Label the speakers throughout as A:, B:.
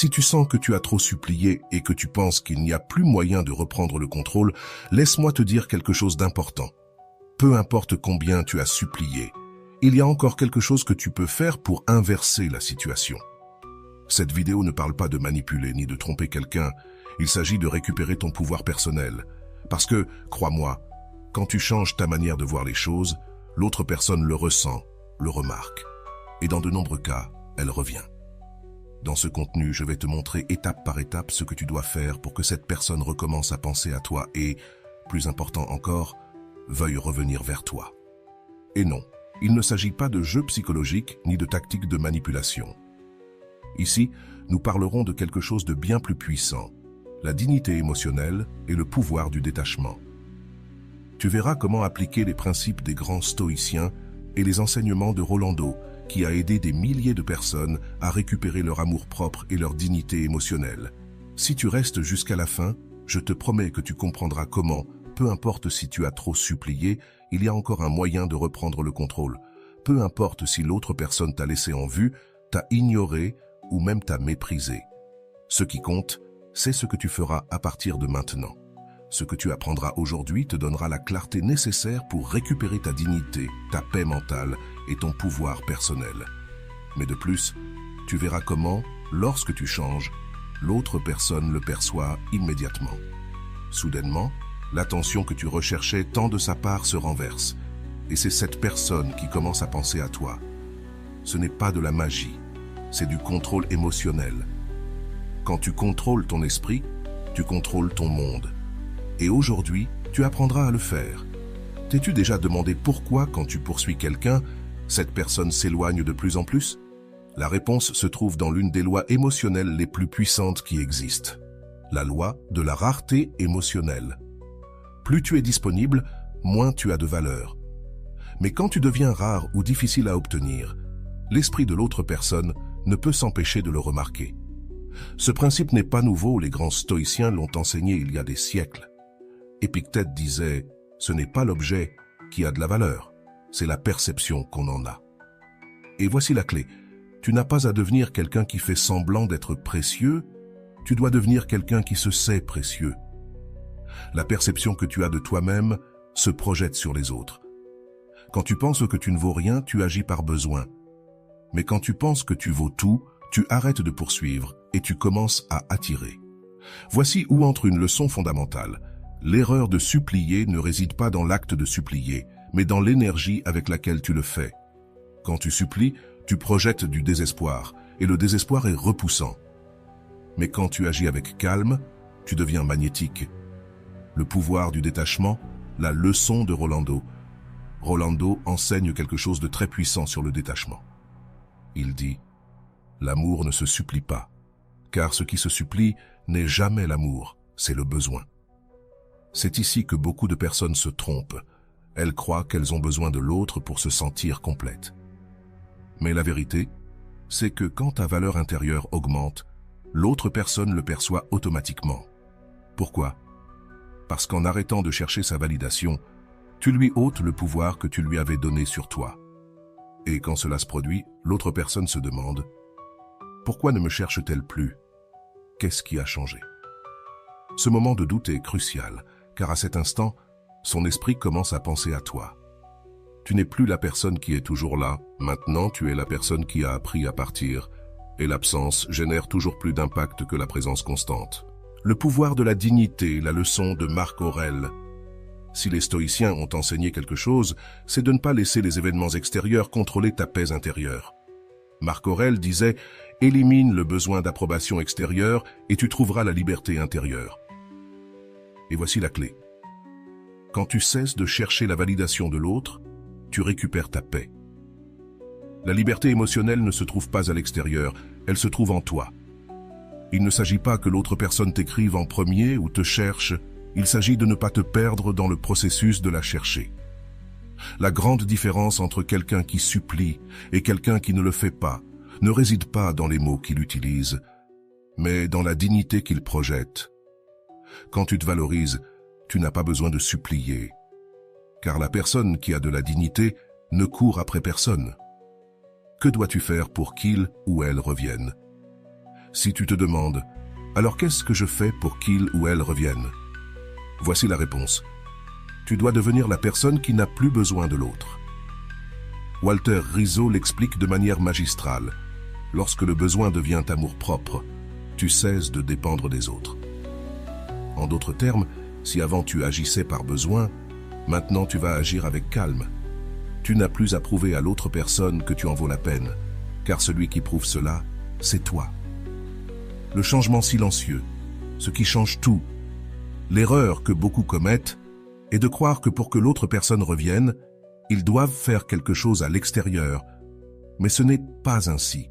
A: Si tu sens que tu as trop supplié et que tu penses qu'il n'y a plus moyen de reprendre le contrôle, laisse-moi te dire quelque chose d'important. Peu importe combien tu as supplié, il y a encore quelque chose que tu peux faire pour inverser la situation. Cette vidéo ne parle pas de manipuler ni de tromper quelqu'un, il s'agit de récupérer ton pouvoir personnel. Parce que, crois-moi, quand tu changes ta manière de voir les choses, l'autre personne le ressent, le remarque. Et dans de nombreux cas, elle revient. Dans ce contenu, je vais te montrer étape par étape ce que tu dois faire pour que cette personne recommence à penser à toi et, plus important encore, veuille revenir vers toi. Et non, il ne s'agit pas de jeu psychologique ni de tactique de manipulation. Ici, nous parlerons de quelque chose de bien plus puissant, la dignité émotionnelle et le pouvoir du détachement. Tu verras comment appliquer les principes des grands stoïciens et les enseignements de Rolando, qui a aidé des milliers de personnes à récupérer leur amour-propre et leur dignité émotionnelle. Si tu restes jusqu'à la fin, je te promets que tu comprendras comment, peu importe si tu as trop supplié, il y a encore un moyen de reprendre le contrôle. Peu importe si l'autre personne t'a laissé en vue, t'a ignoré ou même t'a méprisé. Ce qui compte, c'est ce que tu feras à partir de maintenant. Ce que tu apprendras aujourd'hui te donnera la clarté nécessaire pour récupérer ta dignité, ta paix mentale et ton pouvoir personnel. Mais de plus, tu verras comment, lorsque tu changes, l'autre personne le perçoit immédiatement. Soudainement, l'attention que tu recherchais tant de sa part se renverse, et c'est cette personne qui commence à penser à toi. Ce n'est pas de la magie, c'est du contrôle émotionnel. Quand tu contrôles ton esprit, tu contrôles ton monde. Et aujourd'hui, tu apprendras à le faire. T'es-tu déjà demandé pourquoi, quand tu poursuis quelqu'un, cette personne s'éloigne de plus en plus? La réponse se trouve dans l'une des lois émotionnelles les plus puissantes qui existent. La loi de la rareté émotionnelle. Plus tu es disponible, moins tu as de valeur. Mais quand tu deviens rare ou difficile à obtenir, l'esprit de l'autre personne ne peut s'empêcher de le remarquer. Ce principe n'est pas nouveau, les grands stoïciens l'ont enseigné il y a des siècles. Épictète disait « Ce n'est pas l'objet qui a de la valeur, c'est la perception qu'on en a ». Et voici la clé. Tu n'as pas à devenir quelqu'un qui fait semblant d'être précieux, tu dois devenir quelqu'un qui se sait précieux. La perception que tu as de toi-même se projette sur les autres. Quand tu penses que tu ne vaux rien, tu agis par besoin. Mais quand tu penses que tu vaux tout, tu arrêtes de poursuivre et tu commences à attirer. Voici où entre une leçon fondamentale. L'erreur de supplier ne réside pas dans l'acte de supplier, mais dans l'énergie avec laquelle tu le fais. Quand tu supplies, tu projettes du désespoir, et le désespoir est repoussant. Mais quand tu agis avec calme, tu deviens magnétique. Le pouvoir du détachement, la leçon de Rolando. Rolando enseigne quelque chose de très puissant sur le détachement. Il dit « L'amour ne se supplie pas, car ce qui se supplie n'est jamais l'amour, c'est le besoin. » C'est ici que beaucoup de personnes se trompent. Elles croient qu'elles ont besoin de l'autre pour se sentir complètes. Mais la vérité, c'est que quand ta valeur intérieure augmente, l'autre personne le perçoit automatiquement. Pourquoi? Parce qu'en arrêtant de chercher sa validation, tu lui ôtes le pouvoir que tu lui avais donné sur toi. Et quand cela se produit, l'autre personne se demande « Pourquoi ne me cherche-t-elle plus? Qu'est-ce qui a changé ?» Ce moment de doute est crucial, car à cet instant, son esprit commence à penser à toi. Tu n'es plus la personne qui est toujours là, maintenant tu es la personne qui a appris à partir, et l'absence génère toujours plus d'impact que la présence constante. Le pouvoir de la dignité, la leçon de Marc Aurèle. Si les stoïciens ont enseigné quelque chose, c'est de ne pas laisser les événements extérieurs contrôler ta paix intérieure. Marc Aurèle disait « Élimine le besoin d'approbation extérieure et tu trouveras la liberté intérieure ». Et voici la clé. Quand tu cesses de chercher la validation de l'autre, tu récupères ta paix. La liberté émotionnelle ne se trouve pas à l'extérieur, elle se trouve en toi. Il ne s'agit pas que l'autre personne t'écrive en premier ou te cherche, il s'agit de ne pas te perdre dans le processus de la chercher. La grande différence entre quelqu'un qui supplie et quelqu'un qui ne le fait pas ne réside pas dans les mots qu'il utilise, mais dans la dignité qu'il projette. Quand tu te valorises, tu n'as pas besoin de supplier, car la personne qui a de la dignité ne court après personne. Que dois-tu faire pour qu'il ou elle revienne? Si tu te demandes « Alors qu'est-ce que je fais pour qu'il ou elle revienne ?» Voici la réponse. Tu dois devenir la personne qui n'a plus besoin de l'autre. Walter Rizzo l'explique de manière magistrale. Lorsque le besoin devient amour-propre, tu cesses de dépendre des autres. En d'autres termes, si avant tu agissais par besoin, maintenant tu vas agir avec calme. Tu n'as plus à prouver à l'autre personne que tu en vaux la peine, car celui qui prouve cela, c'est toi. Le changement silencieux, ce qui change tout. L'erreur que beaucoup commettent est de croire que pour que l'autre personne revienne, ils doivent faire quelque chose à l'extérieur, mais ce n'est pas ainsi.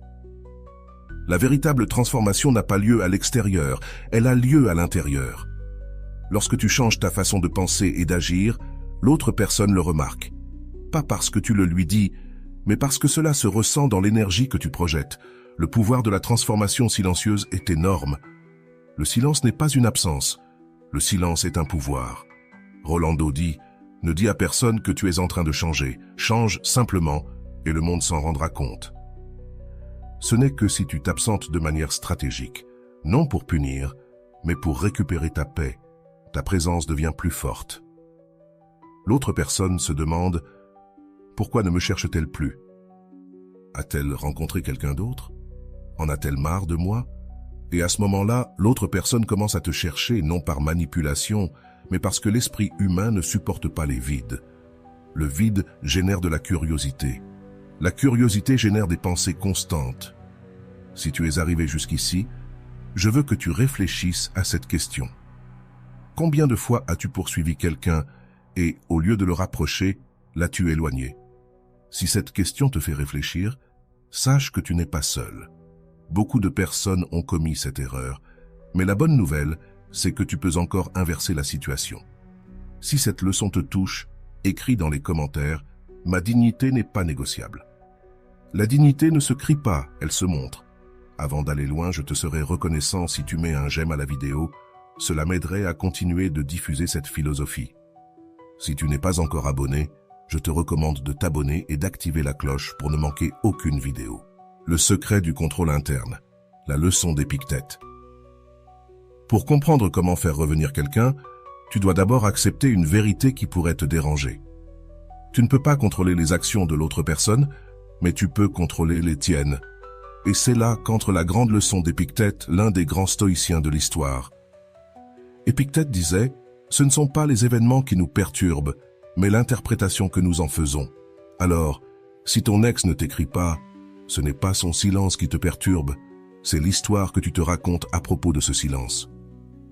A: La véritable transformation n'a pas lieu à l'extérieur, elle a lieu à l'intérieur. Lorsque tu changes ta façon de penser et d'agir, l'autre personne le remarque. Pas parce que tu le lui dis, mais parce que cela se ressent dans l'énergie que tu projettes. Le pouvoir de la transformation silencieuse est énorme. Le silence n'est pas une absence, le silence est un pouvoir. Rolando dit « Ne dis à personne que tu es en train de changer, change simplement et le monde s'en rendra compte. » Ce n'est que si tu t'absentes de manière stratégique, non pour punir, mais pour récupérer ta paix, ta présence devient plus forte. L'autre personne se demande « Pourquoi ne me cherche-t-elle plus? A-t-elle rencontré quelqu'un d'autre? En a-t-elle marre de moi ?» Et à ce moment-là, l'autre personne commence à te chercher non par manipulation, mais parce que l'esprit humain ne supporte pas les vides. Le vide génère de la curiosité. La curiosité génère des pensées constantes. Si tu es arrivé jusqu'ici, je veux que tu réfléchisses à cette question. Combien de fois as-tu poursuivi quelqu'un et, au lieu de le rapprocher, l'as-tu éloigné? Si cette question te fait réfléchir, sache que tu n'es pas seul. Beaucoup de personnes ont commis cette erreur, mais la bonne nouvelle, c'est que tu peux encore inverser la situation. Si cette leçon te touche, écris dans les commentaires « Ma dignité n'est pas négociable ». La dignité ne se crie pas, elle se montre. Avant d'aller loin, je te serai reconnaissant si tu mets un j'aime à la vidéo. Cela m'aiderait à continuer de diffuser cette philosophie. Si tu n'es pas encore abonné, je te recommande de t'abonner et d'activer la cloche pour ne manquer aucune vidéo. Le secret du contrôle interne, la leçon d'Épictète. Pour comprendre comment faire revenir quelqu'un, tu dois d'abord accepter une vérité qui pourrait te déranger. Tu ne peux pas contrôler les actions de l'autre personne, mais tu peux contrôler les tiennes. Et c'est là qu'entre la grande leçon d'Épictète, l'un des grands stoïciens de l'histoire. Épictète disait « Ce ne sont pas les événements qui nous perturbent, mais l'interprétation que nous en faisons. Alors, si ton ex ne t'écrit pas, ce n'est pas son silence qui te perturbe, c'est l'histoire que tu te racontes à propos de ce silence.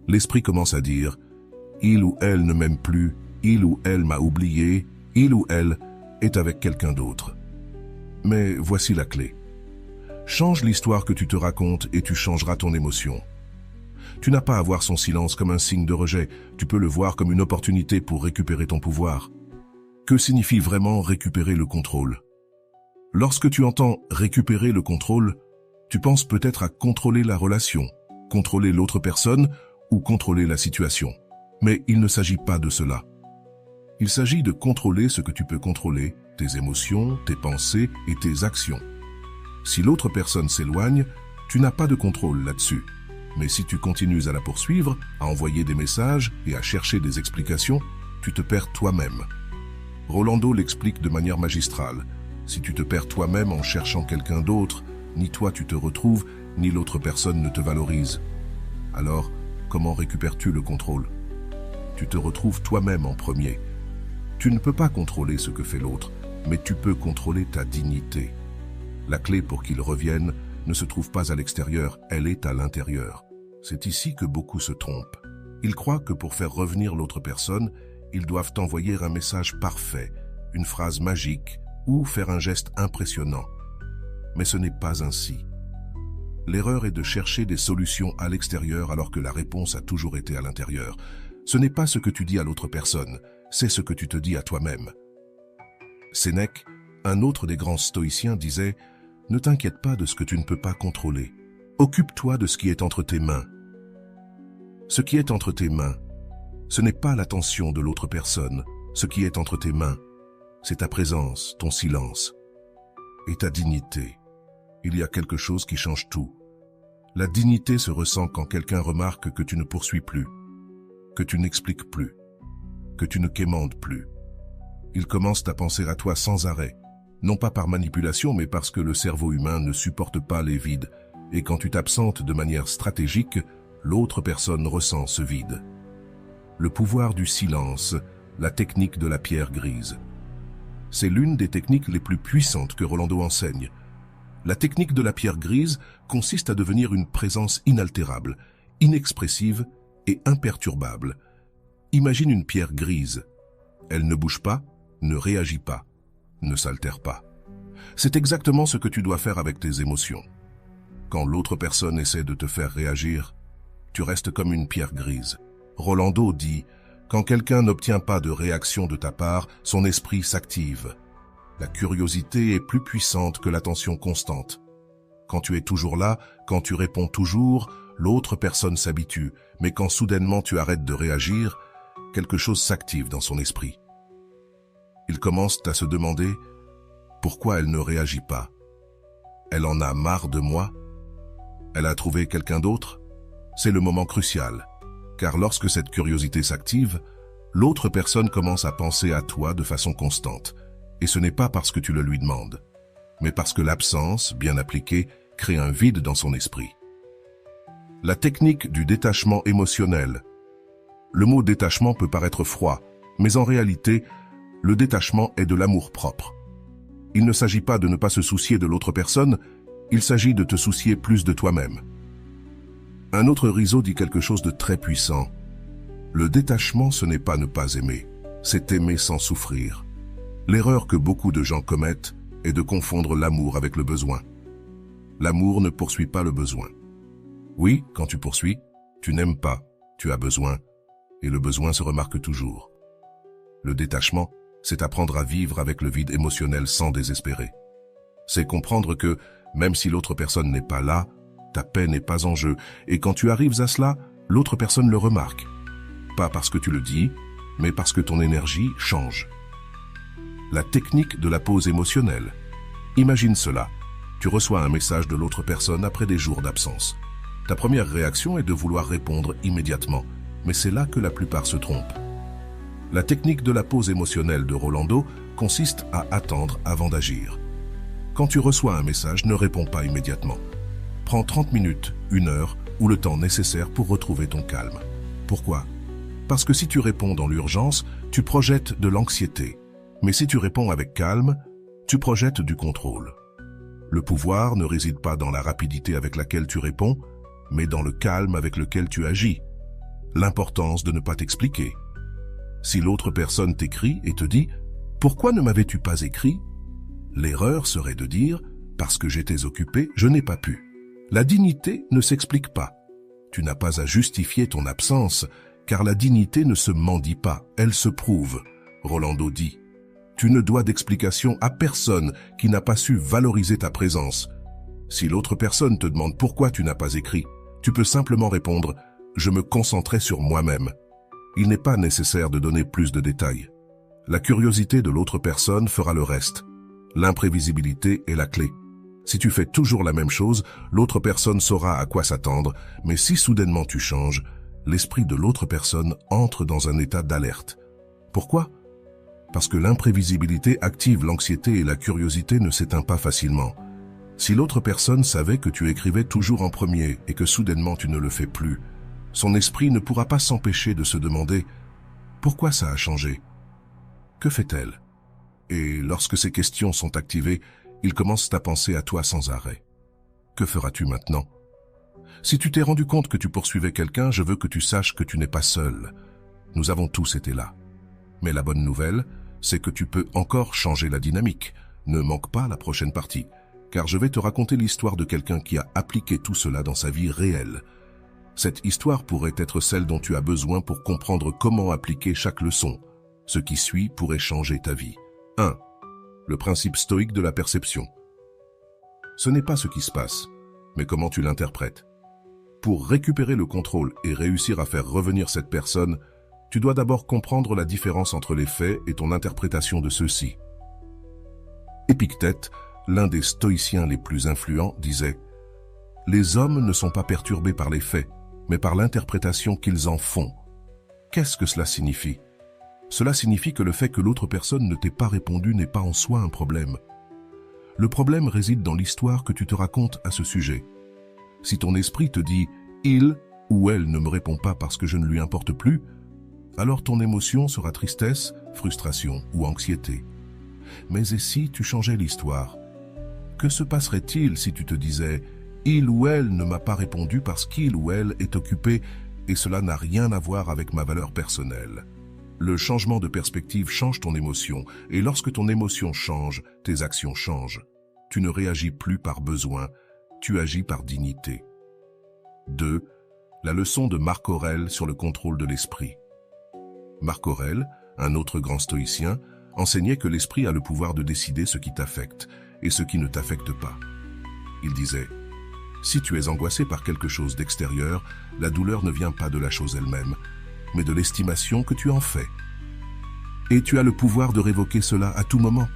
A: L'esprit commence à dire « Il ou elle ne m'aime plus, il ou elle m'a oublié, il ou elle est avec quelqu'un d'autre. » Mais voici la clé. Change l'histoire que tu te racontes et tu changeras ton émotion. Tu n'as pas à voir son silence comme un signe de rejet, tu peux le voir comme une opportunité pour récupérer ton pouvoir. Que signifie vraiment récupérer le contrôle? Lorsque tu entends récupérer le contrôle, tu penses peut-être à contrôler la relation, contrôler l'autre personne ou contrôler la situation. Mais il ne s'agit pas de cela. Il s'agit de contrôler ce que tu peux contrôler, tes émotions, tes pensées et tes actions. Si l'autre personne s'éloigne, tu n'as pas de contrôle là-dessus. Mais si tu continues à la poursuivre, à envoyer des messages et à chercher des explications, tu te perds toi-même. Rolando l'explique de manière magistrale. Si tu te perds toi-même en cherchant quelqu'un d'autre, ni toi tu te retrouves, ni l'autre personne ne te valorise. Alors, comment récupères-tu le contrôle? Tu te retrouves toi-même en premier. Tu ne peux pas contrôler ce que fait l'autre, mais tu peux contrôler ta dignité. La clé pour qu'il revienne ne se trouve pas à l'extérieur, elle est à l'intérieur. C'est ici que beaucoup se trompent. Ils croient que pour faire revenir l'autre personne, ils doivent envoyer un message parfait, une phrase magique ou faire un geste impressionnant. Mais ce n'est pas ainsi. L'erreur est de chercher des solutions à l'extérieur alors que la réponse a toujours été à l'intérieur. Ce n'est pas ce que tu dis à l'autre personne, c'est ce que tu te dis à toi-même. Sénèque, un autre des grands stoïciens, disait « Ne t'inquiète pas de ce que tu ne peux pas contrôler. Occupe-toi de ce qui est entre tes mains. » Ce qui est entre tes mains, ce n'est pas l'attention de l'autre personne. Ce qui est entre tes mains, c'est ta présence, ton silence et ta dignité. Il y a quelque chose qui change tout. La dignité se ressent quand quelqu'un remarque que tu ne poursuis plus, que tu n'expliques plus, que tu ne quémandes plus. Ils commencent à penser à toi sans arrêt, non pas par manipulation, mais parce que le cerveau humain ne supporte pas les vides, et quand tu t'absentes de manière stratégique, l'autre personne ressent ce vide. Le pouvoir du silence, la technique de la pierre grise. C'est l'une des techniques les plus puissantes que Rolando enseigne. La technique de la pierre grise consiste à devenir une présence inaltérable, inexpressive et imperturbable. Imagine une pierre grise. Elle ne bouge pas, ne réagit pas, ne s'altère pas. C'est exactement ce que tu dois faire avec tes émotions. Quand l'autre personne essaie de te faire réagir, tu restes comme une pierre grise. Rolando dit, quand quelqu'un n'obtient pas de réaction de ta part, son esprit s'active. La curiosité est plus puissante que l'attention constante. Quand tu es toujours là, quand tu réponds toujours, l'autre personne s'habitue, mais quand soudainement tu arrêtes de réagir, quelque chose s'active dans son esprit. Il commence à se demander pourquoi elle ne réagit pas. Elle en a marre de moi? Elle a trouvé quelqu'un d'autre? C'est le moment crucial, car lorsque cette curiosité s'active, l'autre personne commence à penser à toi de façon constante. Et ce n'est pas parce que tu le lui demandes, mais parce que l'absence, bien appliquée, crée un vide dans son esprit. La technique du détachement émotionnel. Le mot détachement peut paraître froid, mais en réalité, le détachement est de l'amour-propre. Il ne s'agit pas de ne pas se soucier de l'autre personne, il s'agit de te soucier plus de toi-même. Un autre Rizzo dit quelque chose de très puissant. Le détachement, ce n'est pas ne pas aimer, c'est aimer sans souffrir. L'erreur que beaucoup de gens commettent est de confondre l'amour avec le besoin. L'amour ne poursuit pas le besoin. Oui, quand tu poursuis, tu n'aimes pas, tu as besoin, et le besoin se remarque toujours. Le détachement, c'est apprendre à vivre avec le vide émotionnel sans désespérer. C'est comprendre que, même si l'autre personne n'est pas là, ta paix n'est pas en jeu, et quand tu arrives à cela, l'autre personne le remarque. Pas parce que tu le dis, mais parce que ton énergie change. La technique de la pause émotionnelle. Imagine cela. Tu reçois un message de l'autre personne après des jours d'absence. Ta première réaction est de vouloir répondre immédiatement, mais c'est là que la plupart se trompent. La technique de la pause émotionnelle de Rolando consiste à attendre avant d'agir. Quand tu reçois un message, ne réponds pas immédiatement. Prends 30 minutes, 1 heure ou le temps nécessaire pour retrouver ton calme. Pourquoi? Parce que si tu réponds dans l'urgence, tu projettes de l'anxiété. Mais si tu réponds avec calme, tu projettes du contrôle. Le pouvoir ne réside pas dans la rapidité avec laquelle tu réponds, mais dans le calme avec lequel tu agis. L'importance de ne pas t'expliquer. Si l'autre personne t'écrit et te dit « Pourquoi ne m'avais-tu pas écrit ?» L'erreur serait de dire « Parce que j'étais occupé, je n'ai pas pu ». La dignité ne s'explique pas. Tu n'as pas à justifier ton absence, car la dignité ne se mendie pas, elle se prouve. Rolando dit « Tu ne dois d'explication à personne qui n'a pas su valoriser ta présence. Si l'autre personne te demande pourquoi tu n'as pas écrit, tu peux simplement répondre « Je me concentrais sur moi-même ». Il n'est pas nécessaire de donner plus de détails. La curiosité de l'autre personne fera le reste. L'imprévisibilité est la clé. Si tu fais toujours la même chose, l'autre personne saura à quoi s'attendre, mais si soudainement tu changes, l'esprit de l'autre personne entre dans un état d'alerte. Pourquoi? Parce que l'imprévisibilité active l'anxiété et la curiosité ne s'éteint pas facilement. Si l'autre personne savait que tu écrivais toujours en premier et que soudainement tu ne le fais plus, son esprit ne pourra pas s'empêcher de se demander « Pourquoi ça a changé? Que fait-elle » Et lorsque ces questions sont activées, il commence à penser à toi sans arrêt. Que feras-tu maintenant? Si tu t'es rendu compte que tu poursuivais quelqu'un, je veux que tu saches que tu n'es pas seul. Nous avons tous été là. Mais la bonne nouvelle, c'est que tu peux encore changer la dynamique. Ne manque pas la prochaine partie, car je vais te raconter l'histoire de quelqu'un qui a appliqué tout cela dans sa vie réelle. Cette histoire pourrait être celle dont tu as besoin pour comprendre comment appliquer chaque leçon. Ce qui suit pourrait changer ta vie. 1. Le principe stoïque de la perception. Ce n'est pas ce qui se passe, mais comment tu l'interprètes. Pour récupérer le contrôle et réussir à faire revenir cette personne, tu dois d'abord comprendre la différence entre les faits et ton interprétation de ceux-ci. Épictète, l'un des stoïciens les plus influents, disait « Les hommes ne sont pas perturbés par les faits, mais par l'interprétation qu'ils en font. Qu'est-ce que cela signifie? Cela signifie que le fait que l'autre personne ne t'ait pas répondu n'est pas en soi un problème. Le problème réside dans l'histoire que tu te racontes à ce sujet. Si ton esprit te dit « il ou elle ne me répond pas parce que je ne lui importe plus », alors ton émotion sera tristesse, frustration ou anxiété. Mais et si tu changeais l'histoire? Que se passerait-il si tu te disais « il ou elle ne m'a pas répondu parce qu'il ou elle est occupé et cela n'a rien à voir avec ma valeur personnelle ». Le changement de perspective change ton émotion et lorsque ton émotion change, tes actions changent. Tu ne réagis plus par besoin, tu agis par dignité. 2. La leçon de Marc Aurèle sur le contrôle de l'esprit. Marc Aurèle, un autre grand stoïcien, enseignait que l'esprit a le pouvoir de décider ce qui t'affecte et ce qui ne t'affecte pas. Il disait « Si tu es angoissé par quelque chose d'extérieur, la douleur ne vient pas de la chose elle-même, mais de l'estimation que tu en fais. Et tu as le pouvoir de révoquer cela à tout moment. »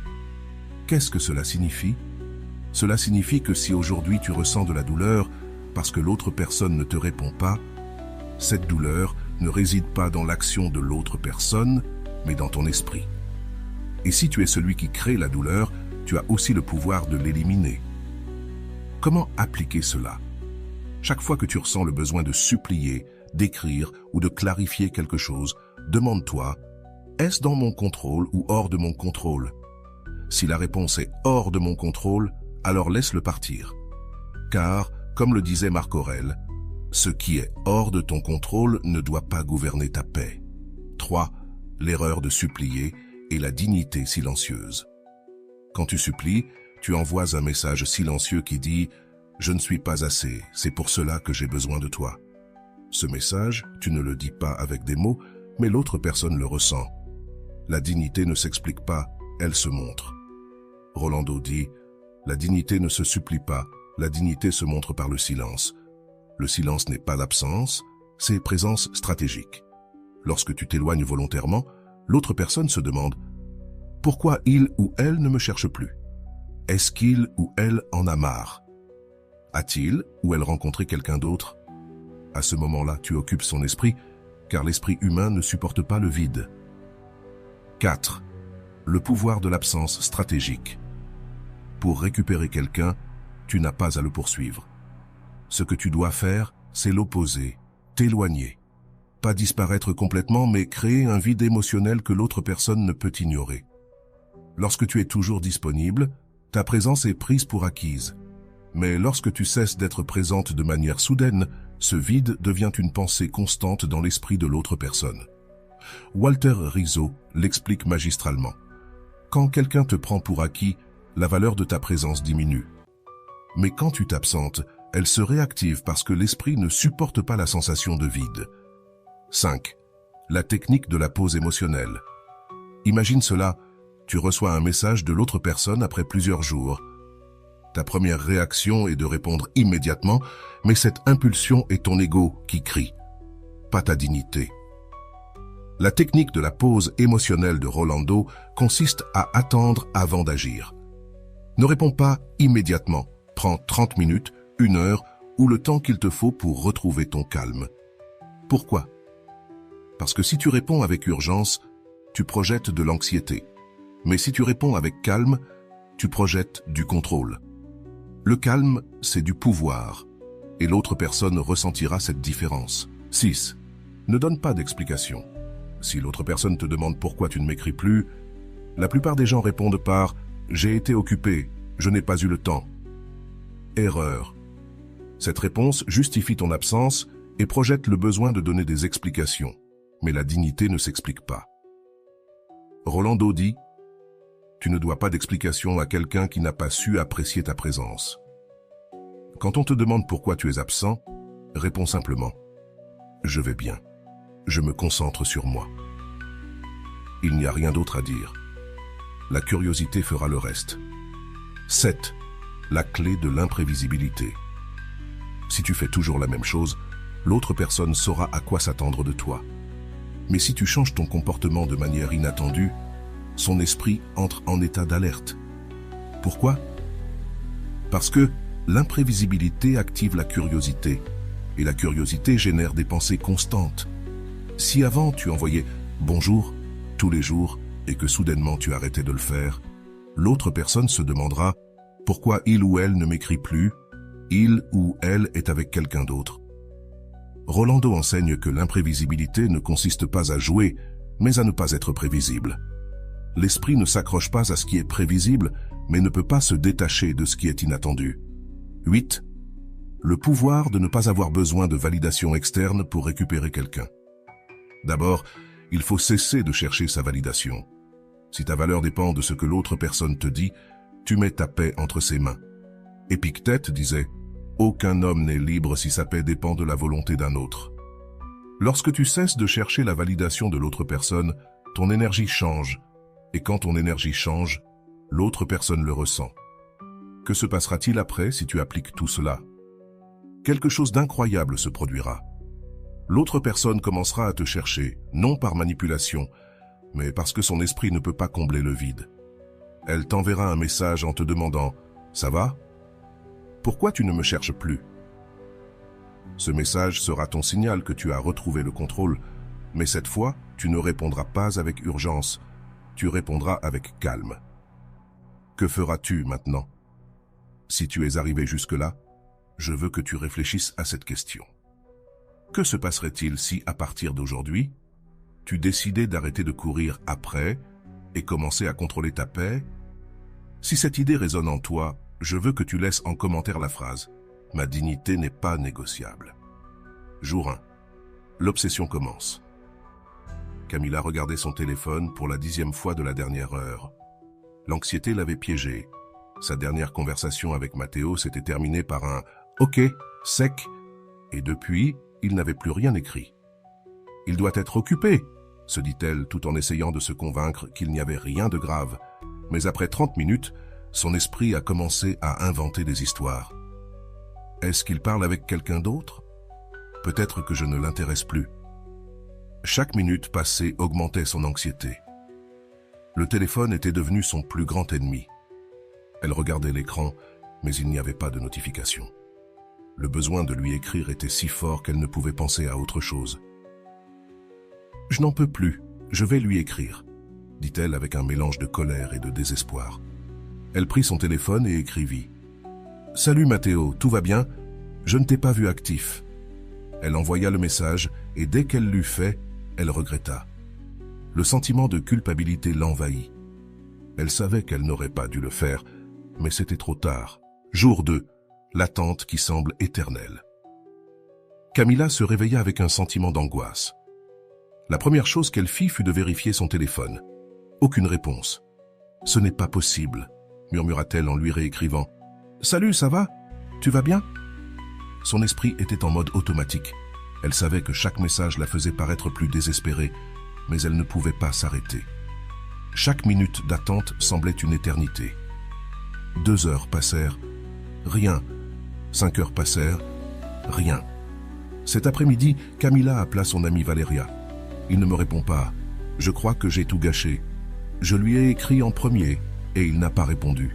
A: Qu'est-ce que cela signifie? Cela signifie que si aujourd'hui tu ressens de la douleur parce que l'autre personne ne te répond pas, cette douleur ne réside pas dans l'action de l'autre personne, mais dans ton esprit. Et si tu es celui qui crée la douleur, tu as aussi le pouvoir de l'éliminer. Comment appliquer cela? Chaque fois que tu ressens le besoin de supplier, d'écrire ou de clarifier quelque chose, demande-toi, est-ce dans mon contrôle ou hors de mon contrôle? Si la réponse est hors de mon contrôle, alors laisse-le partir. Car, comme le disait Marc Aurèle, ce qui est hors de ton contrôle ne doit pas gouverner ta paix. 3. L'erreur de supplier et la dignité silencieuse. Quand tu supplies, tu envoies un message silencieux qui dit « Je ne suis pas assez, c'est pour cela que j'ai besoin de toi ». Ce message, tu ne le dis pas avec des mots, mais l'autre personne le ressent. La dignité ne s'explique pas, elle se montre. Rolando dit « La dignité ne se supplie pas, la dignité se montre par le silence. Le silence n'est pas l'absence, c'est présence stratégique. Lorsque tu t'éloignes volontairement, l'autre personne se demande « Pourquoi il ou elle ne me cherche plus? Est-ce qu'il ou elle en a marre? A-t-il ou elle rencontré quelqu'un d'autre ?» À ce moment-là, tu occupes son esprit, car l'esprit humain ne supporte pas le vide. 4. Le pouvoir de l'absence stratégique. Pour récupérer quelqu'un, tu n'as pas à le poursuivre. Ce que tu dois faire, c'est l'opposer, t'éloigner. Pas disparaître complètement, mais créer un vide émotionnel que l'autre personne ne peut ignorer. Lorsque tu es toujours disponible, ta présence est prise pour acquise. Mais lorsque tu cesses d'être présente de manière soudaine, ce vide devient une pensée constante dans l'esprit de l'autre personne. Walter Rizzo l'explique magistralement. Quand quelqu'un te prend pour acquis, la valeur de ta présence diminue. Mais quand tu t'absentes, elle se réactive parce que l'esprit ne supporte pas la sensation de vide. 5. La technique de la pause émotionnelle. Imagine cela, tu reçois un message de l'autre personne après plusieurs jours. Ta première réaction est de répondre immédiatement, mais cette impulsion est ton ego qui crie, pas ta dignité. La technique de la pause émotionnelle de Rolando consiste à attendre avant d'agir. Ne réponds pas immédiatement, prends 30 minutes, 1 heure ou le temps qu'il te faut pour retrouver ton calme. Pourquoi? Parce que si tu réponds avec urgence, tu projettes de l'anxiété. Mais si tu réponds avec calme, tu projettes du contrôle. Le calme, c'est du pouvoir, et l'autre personne ressentira cette différence. 6. Ne donne pas d'explication. Si l'autre personne te demande pourquoi tu ne m'écris plus, la plupart des gens répondent par « J'ai été occupé, je n'ai pas eu le temps ». Erreur. Cette réponse justifie ton absence et projette le besoin de donner des explications, mais la dignité ne s'explique pas. Rolando dit « Tu ne dois pas d'explication à quelqu'un qui n'a pas su apprécier ta présence. » Quand on te demande pourquoi tu es absent, réponds simplement « Je vais bien. Je me concentre sur moi. » Il n'y a rien d'autre à dire. La curiosité fera le reste. 7. La clé de l'imprévisibilité. Si tu fais toujours la même chose, l'autre personne saura à quoi s'attendre de toi. Mais si tu changes ton comportement de manière inattendue, son esprit entre en état d'alerte. Pourquoi? Parce que L'imprévisibilité active la curiosité, et la curiosité génère des pensées constantes. Si avant tu envoyais « bonjour » tous les jours et que soudainement tu arrêtais de le faire, l'autre personne se demandera pourquoi il ou elle ne m'écrit plus, il ou elle est avec quelqu'un d'autre. Rolando enseigne que l'imprévisibilité ne consiste pas à jouer, mais à ne pas être prévisible. L'esprit ne s'accroche pas à ce qui est prévisible, mais ne peut pas se détacher de ce qui est inattendu. 8. Le pouvoir de ne pas avoir besoin de validation externe pour récupérer quelqu'un. D'abord, il faut cesser de chercher sa validation. Si ta valeur dépend de ce que l'autre personne te dit, tu mets ta paix entre ses mains. Épictète disait « Aucun homme n'est libre si sa paix dépend de la volonté d'un autre ». Lorsque tu cesses de chercher la validation de l'autre personne, ton énergie change, et quand ton énergie change, l'autre personne le ressent. Que se passera-t-il après si tu appliques tout cela? Quelque chose d'incroyable se produira. L'autre personne commencera à te chercher, non par manipulation, mais parce que son esprit ne peut pas combler le vide. Elle t'enverra un message en te demandant « Ça va? Pourquoi tu ne me cherches plus ?» Ce message sera ton signal que tu as retrouvé le contrôle, mais cette fois, tu ne répondras pas avec urgence, tu répondras avec calme. Que feras-tu maintenant? Si tu es arrivé jusque-là, je veux que tu réfléchisses à cette question. Que se passerait-il si, à partir d'aujourd'hui, tu décidais d'arrêter de courir après et commencer à contrôler ta paix? Si cette idée résonne en toi, je veux que tu laisses en commentaire la phrase « Ma dignité n'est pas négociable ». Jour 1. L'obsession commence. Camilla regardait son téléphone pour la 10e fois de la dernière heure. L'anxiété l'avait piégée. Sa dernière conversation avec Matteo s'était terminée par un « Ok, sec » et depuis, il n'avait plus rien écrit. « Il doit être occupé », se dit-elle tout en essayant de se convaincre qu'il n'y avait rien de grave. Mais après 30 minutes, son esprit a commencé à inventer des histoires. Est-ce qu'il parle avec quelqu'un d'autre? Peut-être que je ne l'intéresse plus. Chaque minute passée augmentait son anxiété. Le téléphone était devenu son plus grand ennemi. Elle regardait l'écran, mais il n'y avait pas de notification. Le besoin de lui écrire était si fort qu'elle ne pouvait penser à autre chose. « Je n'en peux plus, je vais lui écrire », dit-elle avec un mélange de colère et de désespoir. Elle prit son téléphone et écrivit « Salut Matteo, tout va bien? Je ne t'ai pas vu actif. » Elle envoya le message et dès qu'elle l'eut fait, elle regretta. Le sentiment de culpabilité l'envahit. Elle savait qu'elle n'aurait pas dû le faire, mais c'était trop tard. Jour 2, l'attente qui semble éternelle. Camilla se réveilla avec un sentiment d'angoisse. La première chose qu'elle fit fut de vérifier son téléphone. Aucune réponse. « Ce n'est pas possible », murmura-t-elle en lui réécrivant. « Salut, ça va? Tu vas bien ?» Son esprit était en mode automatique. Elle savait que chaque message la faisait paraître plus désespérée, mais elle ne pouvait pas s'arrêter. Chaque minute d'attente semblait une éternité. 2 heures passèrent, rien. 5 heures passèrent, rien. Cet après-midi, Camilla appela son amie Valeria. Il ne me répond pas. Je crois que j'ai tout gâché. Je lui ai écrit en premier et il n'a pas répondu.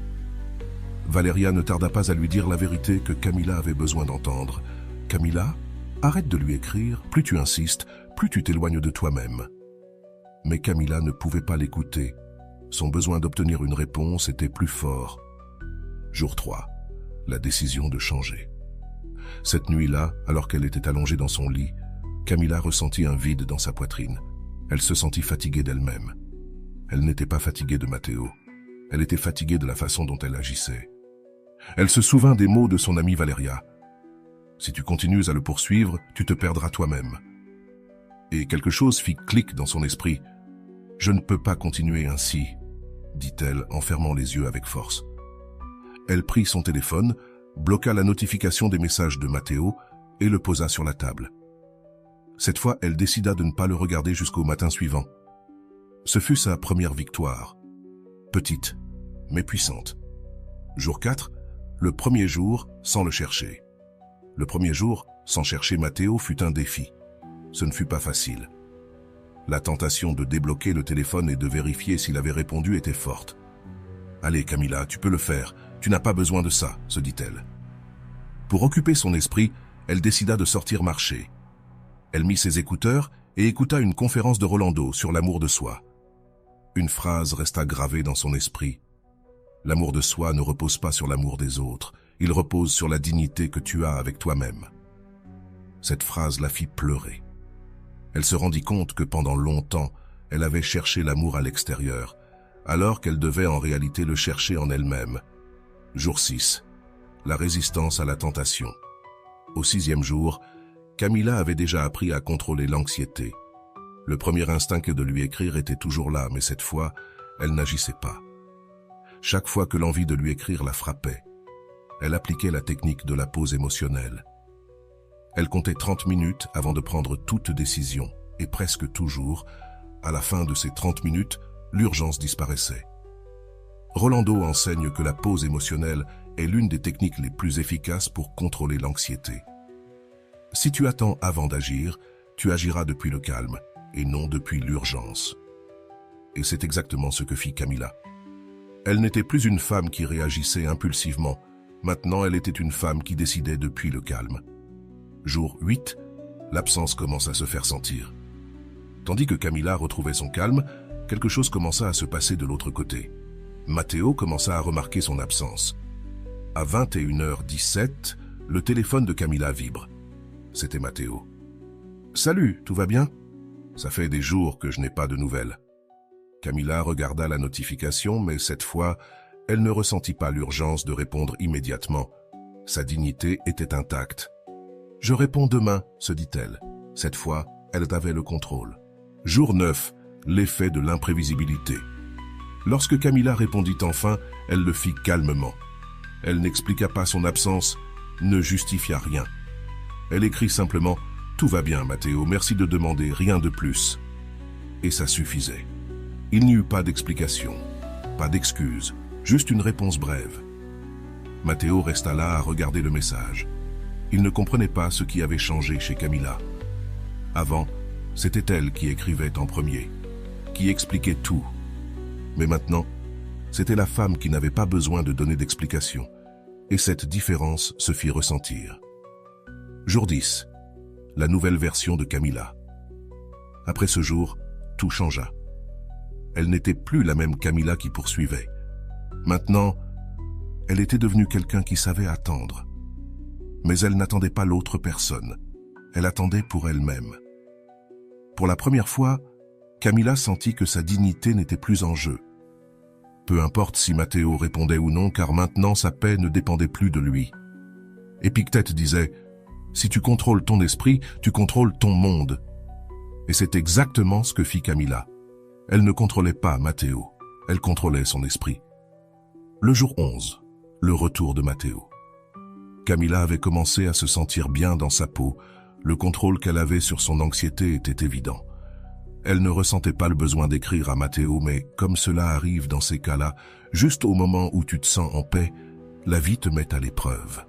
A: Valeria ne tarda pas à lui dire la vérité que Camilla avait besoin d'entendre. « Camilla, arrête de lui écrire, plus tu insistes, plus tu t'éloignes de toi-même. » Mais Camilla ne pouvait pas l'écouter. Son besoin d'obtenir une réponse était plus fort. Jour 3. La décision de changer. Cette nuit-là, alors qu'elle était allongée dans son lit, Camilla ressentit un vide dans sa poitrine. Elle se sentit fatiguée d'elle-même. Elle n'était pas fatiguée de Matteo. Elle était fatiguée de la façon dont elle agissait. Elle se souvint des mots de son amie Valeria. « Si tu continues à le poursuivre, tu te perdras toi-même. » Et quelque chose fit clic dans son esprit. « Je ne peux pas continuer ainsi, » dit-elle en fermant les yeux avec force. Elle prit son téléphone, bloqua la notification des messages de Matteo et le posa sur la table. Cette fois, elle décida de ne pas le regarder jusqu'au matin suivant. Ce fut sa première victoire. Petite, mais puissante. Jour 4, le premier jour sans le chercher. Le premier jour sans chercher Matteo fut un défi. Ce ne fut pas facile. La tentation de débloquer le téléphone et de vérifier s'il avait répondu était forte. « Allez Camilla, tu peux le faire, tu n'as pas besoin de ça », se dit-elle. Pour occuper son esprit, elle décida de sortir marcher. Elle mit ses écouteurs et écouta une conférence de Rolando sur l'amour de soi. Une phrase resta gravée dans son esprit. L'amour de soi ne repose pas sur l'amour des autres, il repose sur la dignité que tu as avec toi-même. Cette phrase la fit pleurer. Elle se rendit compte que pendant longtemps, elle avait cherché l'amour à l'extérieur, alors qu'elle devait en réalité le chercher en elle-même. Jour 6. La résistance à la tentation. Au 6e jour, Camilla avait déjà appris à contrôler l'anxiété. Le premier instinct de lui écrire était toujours là, mais cette fois, elle n'agissait pas. Chaque fois que l'envie de lui écrire la frappait, elle appliquait la technique de la pause émotionnelle. Elle comptait 30 minutes avant de prendre toute décision, et presque toujours, à la fin de ces 30 minutes, l'urgence disparaissait. Rolando enseigne que la pause émotionnelle est l'une des techniques les plus efficaces pour contrôler l'anxiété. Si tu attends avant d'agir, tu agiras depuis le calme, et non depuis l'urgence. Et c'est exactement ce que fit Camilla. Elle n'était plus une femme qui réagissait impulsivement, maintenant elle était une femme qui décidait depuis le calme. Jour 8, l'absence commence à se faire sentir. Tandis que Camilla retrouvait son calme, quelque chose commença à se passer de l'autre côté. Matteo commença à remarquer son absence. À 21h17, le téléphone de Camilla vibre. C'était Matteo. « Salut, tout va bien ? Ça fait des jours que je n'ai pas de nouvelles. » Camilla regarda la notification, mais cette fois, elle ne ressentit pas l'urgence de répondre immédiatement. Sa dignité était intacte. « Je réponds demain, » se dit-elle. Cette fois, elle avait le contrôle. Jour 9, l'effet de l'imprévisibilité. Lorsque Camilla répondit enfin, elle le fit calmement. Elle n'expliqua pas son absence, ne justifia rien. Elle écrit simplement « Tout va bien, Matteo, merci de demander, rien de plus. » Et ça suffisait. Il n'y eut pas d'explication, pas d'excuse, juste une réponse brève. Matteo resta là à regarder le message. Il ne comprenait pas ce qui avait changé chez Camilla. Avant, c'était elle qui écrivait en premier, qui expliquait tout. Mais maintenant, c'était la femme qui n'avait pas besoin de donner d'explication, et cette différence se fit ressentir. Jour 10. La nouvelle version de Camilla. Après ce jour, tout changea. Elle n'était plus la même Camilla qui poursuivait. Maintenant, elle était devenue quelqu'un qui savait attendre. Mais elle n'attendait pas l'autre personne. Elle attendait pour elle-même. Pour la première fois, Camilla sentit que sa dignité n'était plus en jeu. Peu importe si Matteo répondait ou non, car maintenant sa paix ne dépendait plus de lui. Épictète disait « Si tu contrôles ton esprit, tu contrôles ton monde. » Et c'est exactement ce que fit Camilla. Elle ne contrôlait pas Matteo, elle contrôlait son esprit. Le jour 11, le retour de Matteo. Camilla avait commencé à se sentir bien dans sa peau, le contrôle qu'elle avait sur son anxiété était évident. Elle ne ressentait pas le besoin d'écrire à Matteo, mais comme cela arrive dans ces cas-là, juste au moment où tu te sens en paix, la vie te met à l'épreuve.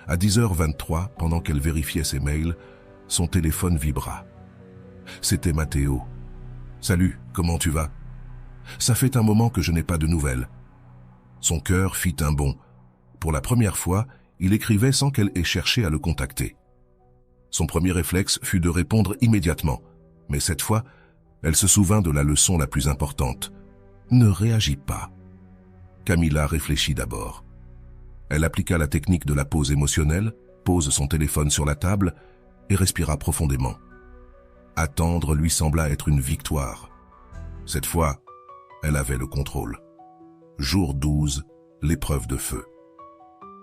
A: À 10h23, pendant qu'elle vérifiait ses mails, son téléphone vibra. C'était Matteo. « Salut, comment tu vas ? Ça fait un moment que je n'ai pas de nouvelles. » Son cœur fit un bond. Pour la première fois, il écrivait sans qu'elle ait cherché à le contacter. Son premier réflexe fut de répondre immédiatement. Mais cette fois, elle se souvint de la leçon la plus importante. Ne réagis pas. Camilla réfléchit d'abord. Elle appliqua la technique de la pause émotionnelle, pose son téléphone sur la table et respira profondément. Attendre lui sembla être une victoire. Cette fois, elle avait le contrôle. Jour 12, l'épreuve de feu.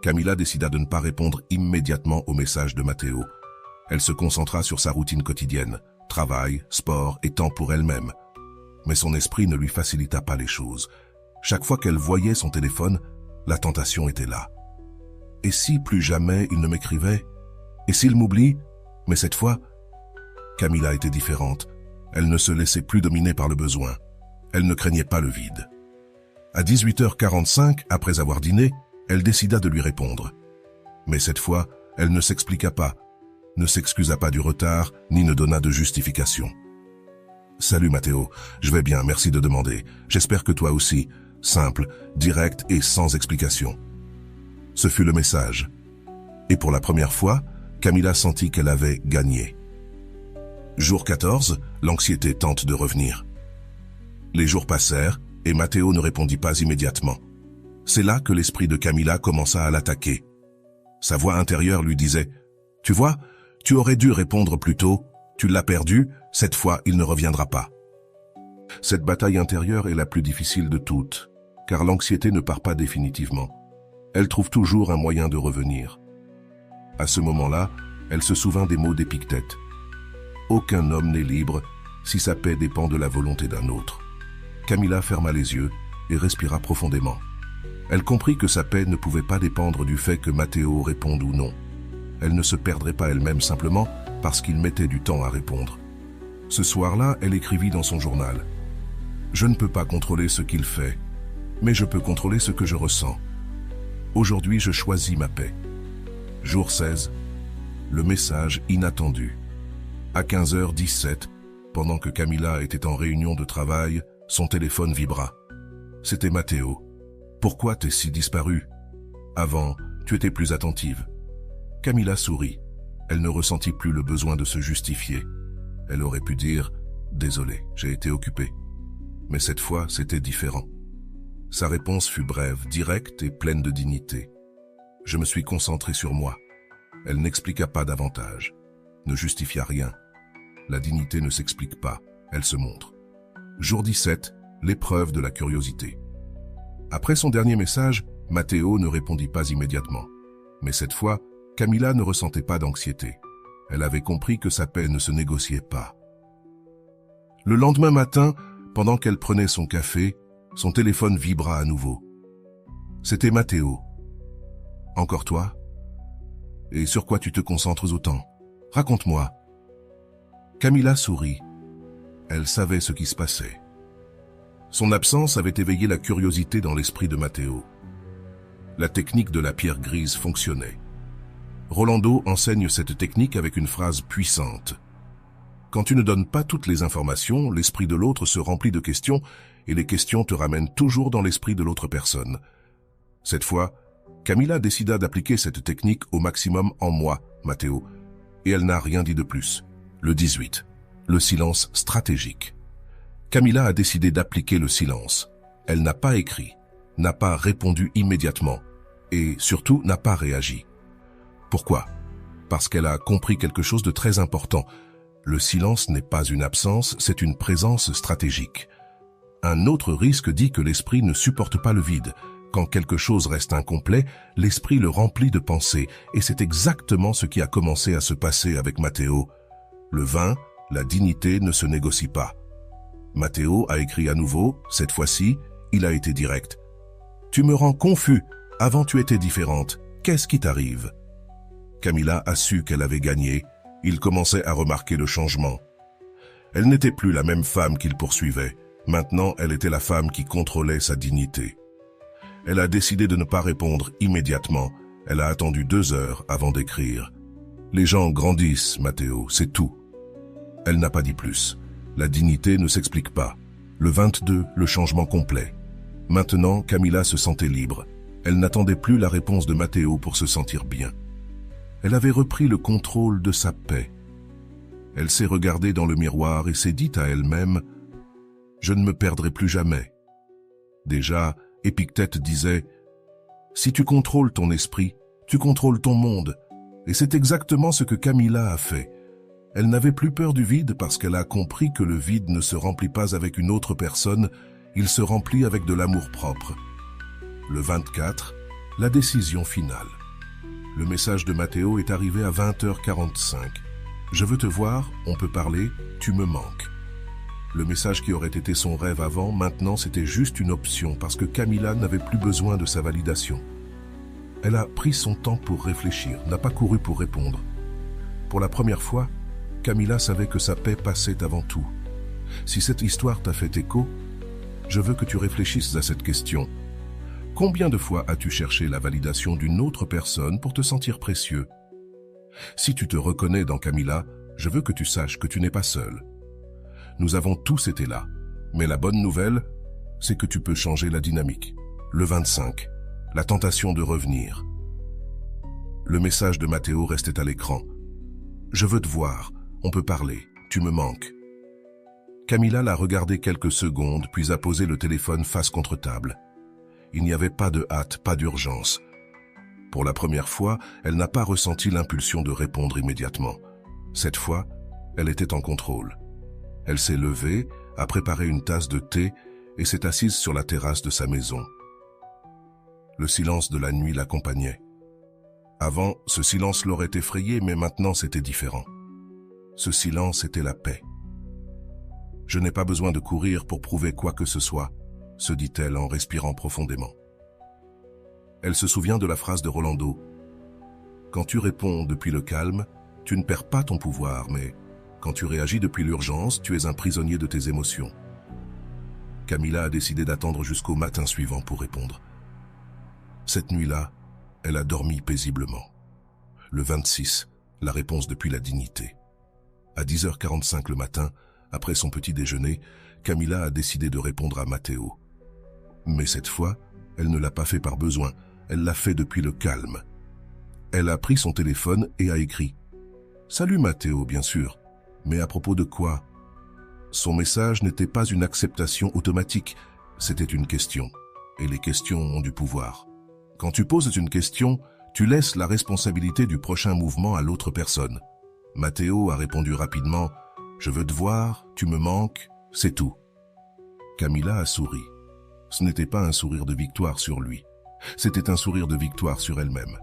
A: Camilla décida de ne pas répondre immédiatement au message de Matteo. Elle se concentra sur sa routine quotidienne, travail, sport et temps pour elle-même. Mais son esprit ne lui facilita pas les choses. Chaque fois qu'elle voyait son téléphone, la tentation était là. Et si plus jamais il ne m'écrivait? Et s'il m'oublie? Mais cette fois, Camilla était différente. Elle ne se laissait plus dominer par le besoin. Elle ne craignait pas le vide. À 18h45, après avoir dîné, elle décida de lui répondre. Mais cette fois, elle ne s'expliqua pas, ne s'excusa pas du retard, ni ne donna de justification. « Salut Matteo, je vais bien, merci de demander. J'espère que toi aussi. » Simple, direct et sans explication. Ce fut le message. Et pour la première fois, Camilla sentit qu'elle avait gagné. Jour 14, l'anxiété tente de revenir. Les jours passèrent et Matteo ne répondit pas immédiatement. C'est là que l'esprit de Camilla commença à l'attaquer. Sa voix intérieure lui disait « Tu vois, tu aurais dû répondre plus tôt, tu l'as perdu, cette fois il ne reviendra pas. » Cette bataille intérieure est la plus difficile de toutes, car l'anxiété ne part pas définitivement. Elle trouve toujours un moyen de revenir. À ce moment-là, elle se souvint des mots d'Épictète. « Aucun homme n'est libre si sa paix dépend de la volonté d'un autre. » Camilla ferma les yeux et respira profondément. Elle comprit que sa paix ne pouvait pas dépendre du fait que Matteo réponde ou non. Elle ne se perdrait pas elle-même simplement parce qu'il mettait du temps à répondre. Ce soir-là, elle écrivit dans son journal « Je ne peux pas contrôler ce qu'il fait, mais je peux contrôler ce que je ressens. Aujourd'hui, je choisis ma paix. » Jour 16, le message inattendu. À 15h17, pendant que Camilla était en réunion de travail, son téléphone vibra. C'était Matteo. « Pourquoi t'es si disparue? Avant, tu étais plus attentive. » Camilla sourit. Elle ne ressentit plus le besoin de se justifier. Elle aurait pu dire « Désolé, j'ai été occupée. » Mais cette fois, c'était différent. Sa réponse fut brève, directe et pleine de dignité. « Je me suis concentré sur moi. » Elle n'expliqua pas davantage, ne justifia rien. La dignité ne s'explique pas, elle se montre. Jour 17, l'épreuve de la curiosité. Après son dernier message, Matteo ne répondit pas immédiatement. Mais cette fois, Camilla ne ressentait pas d'anxiété. Elle avait compris que sa paix ne se négociait pas. Le lendemain matin, pendant qu'elle prenait son café, son téléphone vibra à nouveau. C'était Matteo. « Encore toi? Et sur quoi tu te concentres autant? Raconte-moi. » Camilla sourit. Elle savait ce qui se passait. Son absence avait éveillé la curiosité dans l'esprit de Matteo. La technique de la pierre grise fonctionnait. Rolando enseigne cette technique avec une phrase puissante. Quand tu ne donnes pas toutes les informations, l'esprit de l'autre se remplit de questions et les questions te ramènent toujours dans l'esprit de l'autre personne. Cette fois, Camilla décida d'appliquer cette technique au maximum en moi, Matteo, et elle n'a rien dit de plus. Le 18. Le silence stratégique. Camilla a décidé d'appliquer le silence. Elle n'a pas écrit, n'a pas répondu immédiatement et surtout n'a pas réagi. Pourquoi? Parce qu'elle a compris quelque chose de très important. Le silence n'est pas une absence, c'est une présence stratégique. Un autre risque dit que l'esprit ne supporte pas le vide. Quand quelque chose reste incomplet, l'esprit le remplit de pensées et c'est exactement ce qui a commencé à se passer avec Matteo. Le vin, la dignité ne se négocie pas. Matteo a écrit à nouveau, cette fois-ci, il a été direct. « Tu me rends confus, avant tu étais différente, qu'est-ce qui t'arrive ?» Camilla a su qu'elle avait gagné, il commençait à remarquer le changement. Elle n'était plus la même femme qu'il poursuivait, maintenant elle était la femme qui contrôlait sa dignité. Elle a décidé de ne pas répondre immédiatement, elle a attendu 2 heures avant d'écrire. « Les gens grandissent, Matteo, c'est tout. » Elle n'a pas dit plus. La dignité ne s'explique pas. Le 22, le changement complet. Maintenant, Camilla se sentait libre. Elle n'attendait plus la réponse de Matteo pour se sentir bien. Elle avait repris le contrôle de sa paix. Elle s'est regardée dans le miroir et s'est dit à elle-même « Je ne me perdrai plus jamais. » Déjà, Épictète disait « Si tu contrôles ton esprit, tu contrôles ton monde. » Et c'est exactement ce que Camilla a fait. Elle n'avait plus peur du vide parce qu'elle a compris que le vide ne se remplit pas avec une autre personne, il se remplit avec de l'amour-propre. Le 24, la décision finale. Le message de Matteo est arrivé à 20h45. « Je veux te voir, on peut parler, tu me manques. » Le message qui aurait été son rêve avant, maintenant c'était juste une option parce que Camilla n'avait plus besoin de sa validation. Elle a pris son temps pour réfléchir, n'a pas couru pour répondre. Pour la première fois, Camilla savait que sa paix passait avant tout. Si cette histoire t'a fait écho, je veux que tu réfléchisses à cette question. Combien de fois as-tu cherché la validation d'une autre personne pour te sentir précieux? Si tu te reconnais dans Camilla, je veux que tu saches que tu n'es pas seul. Nous avons tous été là, mais la bonne nouvelle, c'est que tu peux changer la dynamique. Le 25, la tentation de revenir. Le message de Matteo restait à l'écran. « Je veux te voir, on peut parler, tu me manques. » Camilla l'a regardé quelques secondes, puis a posé le téléphone face contre table. Il n'y avait pas de hâte, pas d'urgence. Pour la première fois, elle n'a pas ressenti l'impulsion de répondre immédiatement. Cette fois, elle était en contrôle. Elle s'est levée, a préparé une tasse de thé et s'est assise sur la terrasse de sa maison. Le silence de la nuit l'accompagnait. Avant, ce silence l'aurait effrayée, mais maintenant c'était différent. Ce silence était la paix. « Je n'ai pas besoin de courir pour prouver quoi que ce soit », se dit-elle en respirant profondément. Elle se souvient de la phrase de Rolando. « Quand tu réponds depuis le calme, tu ne perds pas ton pouvoir, mais quand tu réagis depuis l'urgence, tu es un prisonnier de tes émotions. » Camilla a décidé d'attendre jusqu'au matin suivant pour répondre. Cette nuit-là, elle a dormi paisiblement. Le 26, la réponse depuis la dignité. À 10h45 le matin, après son petit déjeuner, Camilla a décidé de répondre à Matteo. Mais cette fois, elle ne l'a pas fait par besoin, elle l'a fait depuis le calme. Elle a pris son téléphone et a écrit « Salut Matteo, bien sûr, mais à propos de quoi ?» Son message n'était pas une acceptation automatique, c'était une question. Et les questions ont du pouvoir. Quand tu poses une question, tu laisses la responsabilité du prochain mouvement à l'autre personne. Matteo a répondu rapidement « Je veux te voir, tu me manques, c'est tout. » Camilla a souri. Ce n'était pas un sourire de victoire sur lui. C'était un sourire de victoire sur elle-même.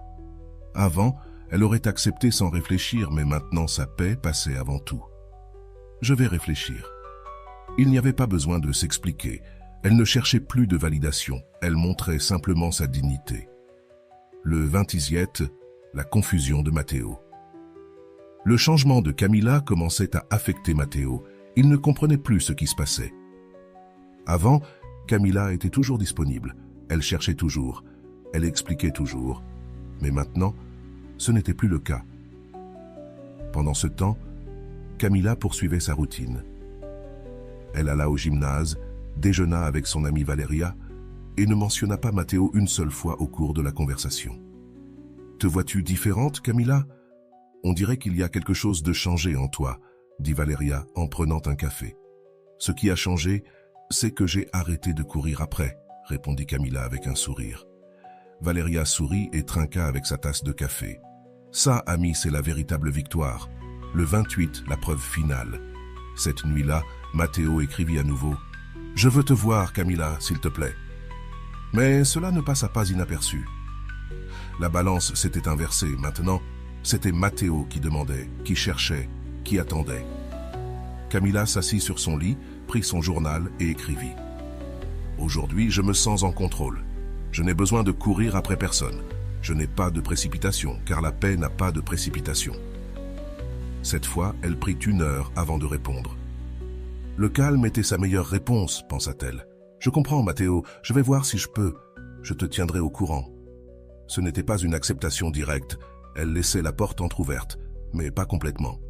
A: Avant, elle aurait accepté sans réfléchir, mais maintenant sa paix passait avant tout. « Je vais réfléchir. » Il n'y avait pas besoin de s'expliquer. Elle ne cherchait plus de validation. Elle montrait simplement sa dignité. Le 20e, la confusion de Matteo. Le changement de Camilla commençait à affecter Matteo. Il ne comprenait plus ce qui se passait. Avant, Camilla était toujours disponible. Elle cherchait toujours. Elle expliquait toujours. Mais maintenant, ce n'était plus le cas. Pendant ce temps, Camilla poursuivait sa routine. Elle alla au gymnase, déjeuna avec son amie Valeria et ne mentionna pas Matteo une seule fois au cours de la conversation. « Te vois-tu différente, Camilla ? On dirait qu'il y a quelque chose de changé en toi, » dit Valeria en prenant un café. « Ce qui a changé, c'est que j'ai arrêté de courir après, » répondit Camilla avec un sourire. Valeria sourit et trinqua avec sa tasse de café. « Ça, ami, c'est la véritable victoire. Le 28, la preuve finale. » Cette nuit-là, Matteo écrivit à nouveau « Je veux te voir, Camilla, s'il te plaît. » Mais cela ne passa pas inaperçu. La balance s'était inversée. Maintenant, c'était Matteo qui demandait, qui cherchait, qui attendait. Camilla s'assit sur son lit, prit son journal et écrivit « Aujourd'hui, je me sens en contrôle. Je n'ai besoin de courir après personne. Je n'ai pas de précipitation, car la paix n'a pas de précipitation. » Cette fois, elle prit 1 heure avant de répondre. « Le calme était sa meilleure réponse, pensa-t-elle. Je comprends, Matteo, je vais voir si je peux. Je te tiendrai au courant. » Ce n'était pas une acceptation directe. Elle laissait la porte entrouverte, mais pas complètement.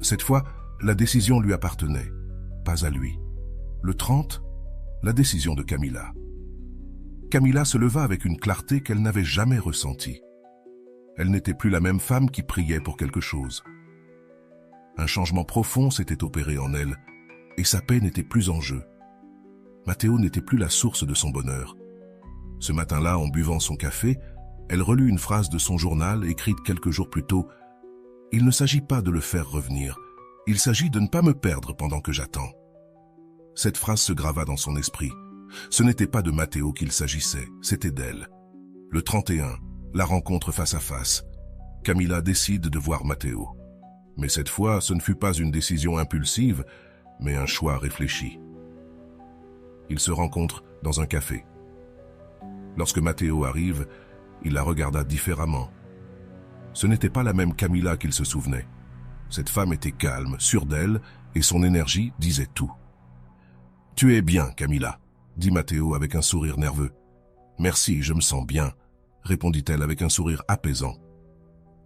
A: Cette fois, la décision lui appartenait, pas à lui. Le 30, la décision de Camilla. Camilla se leva avec une clarté qu'elle n'avait jamais ressentie. Elle n'était plus la même femme qui priait pour quelque chose. Un changement profond s'était opéré en elle, et sa paix n'était plus en jeu. Matteo n'était plus la source de son bonheur. Ce matin-là, en buvant son café, elle relut une phrase de son journal écrite quelques jours plus tôt. « Il ne s'agit pas de le faire revenir. Il s'agit de ne pas me perdre pendant que j'attends. » Cette phrase se grava dans son esprit. Ce n'était pas de Matteo qu'il s'agissait, c'était d'elle. Le 31, la rencontre face à face. Camilla décide de voir Matteo. Mais cette fois, ce ne fut pas une décision impulsive, mais un choix réfléchi. Ils se rencontrent dans un café. Lorsque Matteo arrive, il la regarda différemment. Ce n'était pas la même Camilla qu'il se souvenait. Cette femme était calme, sûre d'elle, et son énergie disait tout. « Tu es bien, Camilla », dit Matteo avec un sourire nerveux. « Merci, je me sens bien », répondit-elle avec un sourire apaisant.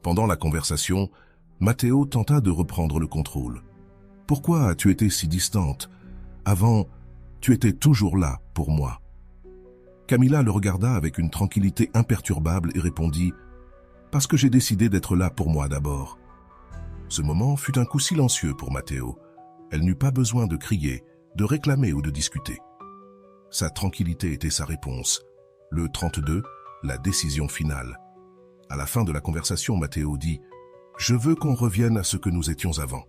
A: Pendant la conversation, Matteo tenta de reprendre le contrôle. « Pourquoi as-tu été si distante? Avant, tu étais toujours là pour moi. » Camilla le regarda avec une tranquillité imperturbable et répondit « parce que j'ai décidé d'être là pour moi d'abord. » Ce moment fut un coup silencieux pour Matteo. Elle n'eut pas besoin de crier, de réclamer ou de discuter. Sa tranquillité était sa réponse. Le 32, la décision finale. À la fin de la conversation, Matteo dit « Je veux qu'on revienne à ce que nous étions avant. »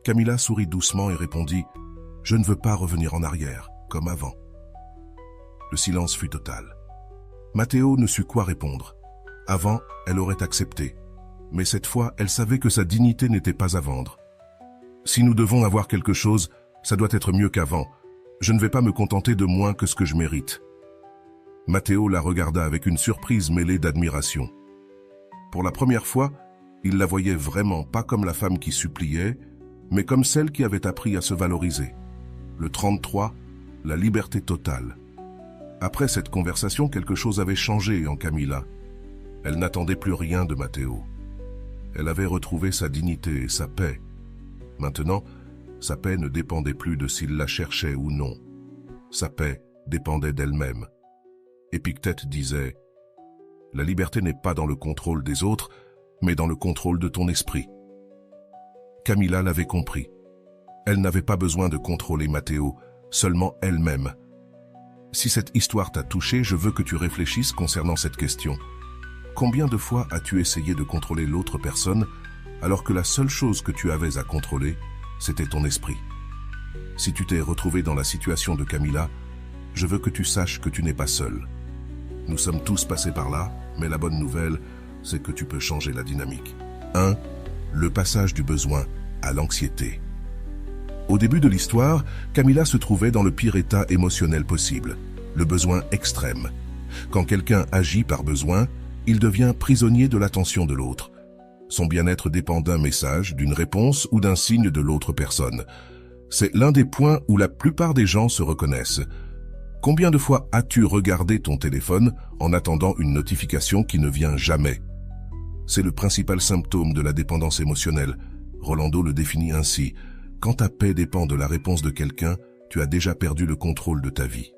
A: Camilla sourit doucement et répondit « Je ne veux pas revenir en arrière, comme avant. » Le silence fut total. Matteo ne sut quoi répondre. Avant, elle aurait accepté. Mais cette fois, elle savait que sa dignité n'était pas à vendre. « Si nous devons avoir quelque chose, ça doit être mieux qu'avant. Je ne vais pas me contenter de moins que ce que je mérite. » Matteo la regarda avec une surprise mêlée d'admiration. Pour la première fois, il la voyait vraiment pas comme la femme qui suppliait, mais comme celle qui avait appris à se valoriser. Le 33, la liberté totale. Après cette conversation, quelque chose avait changé en Camilla. Elle n'attendait plus rien de Matteo. Elle avait retrouvé sa dignité et sa paix. Maintenant, sa paix ne dépendait plus de s'il la cherchait ou non. Sa paix dépendait d'elle-même. Épictète disait « La liberté n'est pas dans le contrôle des autres, mais dans le contrôle de ton esprit. » Camilla l'avait compris. Elle n'avait pas besoin de contrôler Matteo, seulement elle-même. Si cette histoire t'a touché, je veux que tu réfléchisses concernant cette question. Combien de fois as-tu essayé de contrôler l'autre personne alors que la seule chose que tu avais à contrôler, c'était ton esprit? Si tu t'es retrouvé dans la situation de Camilla, je veux que tu saches que tu n'es pas seul. Nous sommes tous passés par là, mais la bonne nouvelle, c'est que tu peux changer la dynamique. 1. Le passage du besoin à l'anxiété. Au début de l'histoire, Camilla se trouvait dans le pire état émotionnel possible, le besoin extrême. Quand quelqu'un agit par besoin, il devient prisonnier de l'attention de l'autre. Son bien-être dépend d'un message, d'une réponse ou d'un signe de l'autre personne. C'est l'un des points où la plupart des gens se reconnaissent. Combien de fois as-tu regardé ton téléphone en attendant une notification qui ne vient jamais? C'est le principal symptôme de la dépendance émotionnelle. Rolando le définit ainsi. Quand ta paix dépend de la réponse de quelqu'un, tu as déjà perdu le contrôle de ta vie.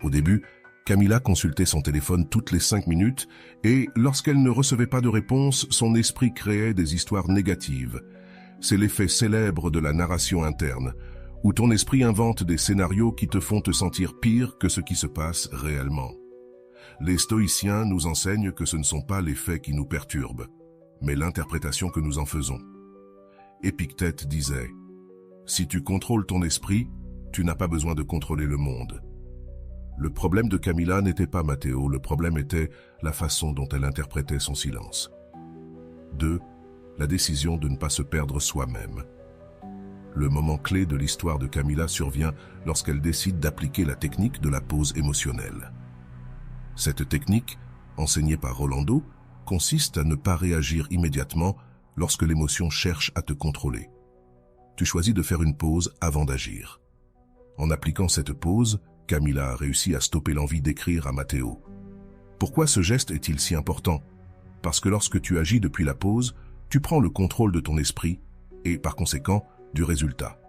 A: Au début, Camilla consultait son téléphone toutes les 5 minutes et, lorsqu'elle ne recevait pas de réponse, son esprit créait des histoires négatives. C'est l'effet célèbre de la narration interne, où ton esprit invente des scénarios qui te font te sentir pire que ce qui se passe réellement. Les stoïciens nous enseignent que ce ne sont pas les faits qui nous perturbent, mais l'interprétation que nous en faisons. Épictète disait « Si tu contrôles ton esprit, tu n'as pas besoin de contrôler le monde. » Le problème de Camilla n'était pas Matteo, le problème était la façon dont elle interprétait son silence. 2. La décision de ne pas se perdre soi-même. Le moment clé de l'histoire de Camilla survient lorsqu'elle décide d'appliquer la technique de la pause émotionnelle. Cette technique, enseignée par Rolando, consiste à ne pas réagir immédiatement lorsque l'émotion cherche à te contrôler. Tu choisis de faire une pause avant d'agir. En appliquant cette pause, Camilla a réussi à stopper l'envie d'écrire à Matteo. Pourquoi ce geste est-il si important? Parce que lorsque tu agis depuis la pause, tu prends le contrôle de ton esprit et, par conséquent, du résultat.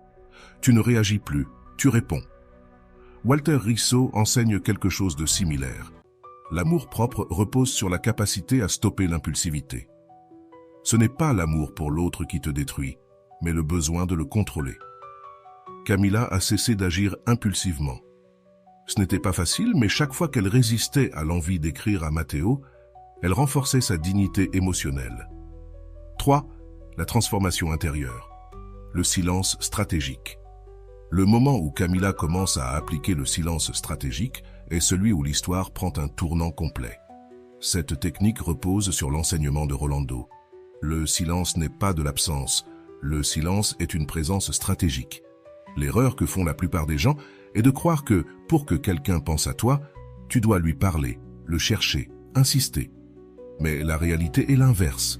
A: Tu ne réagis plus, tu réponds. Walter Rizzo enseigne quelque chose de similaire. L'amour-propre repose sur la capacité à stopper l'impulsivité. Ce n'est pas l'amour pour l'autre qui te détruit, mais le besoin de le contrôler. Camilla a cessé d'agir impulsivement. Ce n'était pas facile, mais chaque fois qu'elle résistait à l'envie d'écrire à Matteo, elle renforçait sa dignité émotionnelle. 3. La transformation intérieure. Le silence stratégique. Le moment où Camilla commence à appliquer le silence stratégique est celui où l'histoire prend un tournant complet. Cette technique repose sur l'enseignement de Rolando. Le silence n'est pas de l'absence, le silence est une présence stratégique. L'erreur que font la plupart des gens est de croire que, pour que quelqu'un pense à toi, tu dois lui parler, le chercher, insister. Mais la réalité est l'inverse.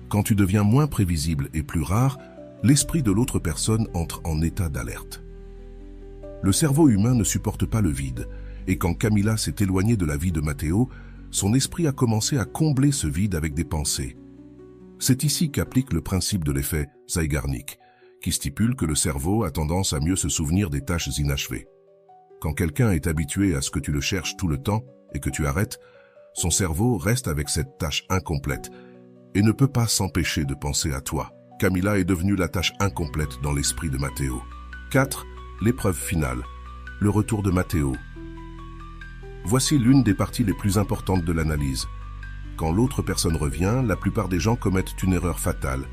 A: Quand tu deviens moins prévisible et plus rare, l'esprit de l'autre personne entre en état d'alerte. Le cerveau humain ne supporte pas le vide, et quand Camilla s'est éloignée de la vie de Matteo, son esprit a commencé à combler ce vide avec des pensées. C'est ici qu'applique le principe de l'effet Zeigarnik, qui stipule que le cerveau a tendance à mieux se souvenir des tâches inachevées. Quand quelqu'un est habitué à ce que tu le cherches tout le temps et que tu arrêtes, Son cerveau reste avec cette tâche incomplète et ne peut pas s'empêcher de penser à toi. Camilla est devenue la tâche incomplète dans l'esprit de Matteo. 4. L'épreuve finale. Le retour de Matteo. Voici l'une des parties les plus importantes de l'analyse. Quand l'autre personne revient, la plupart des gens commettent une erreur fatale.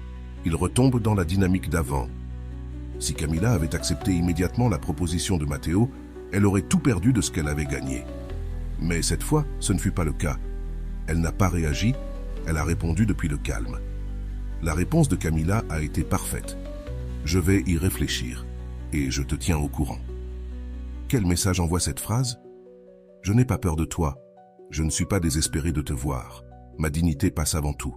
A: Ils retombent dans la dynamique d'avant. Si Camilla avait accepté immédiatement la proposition de Matteo, elle aurait tout perdu de ce qu'elle avait gagné. Mais cette fois, ce ne fut pas le cas. Elle n'a pas réagi, elle a répondu depuis le calme. La réponse de Camilla a été parfaite. Je vais y réfléchir et je te tiens au courant. Quel message envoie cette phrase? Je n'ai pas peur de toi. Je ne suis pas désespéré de te voir. Ma dignité passe avant tout.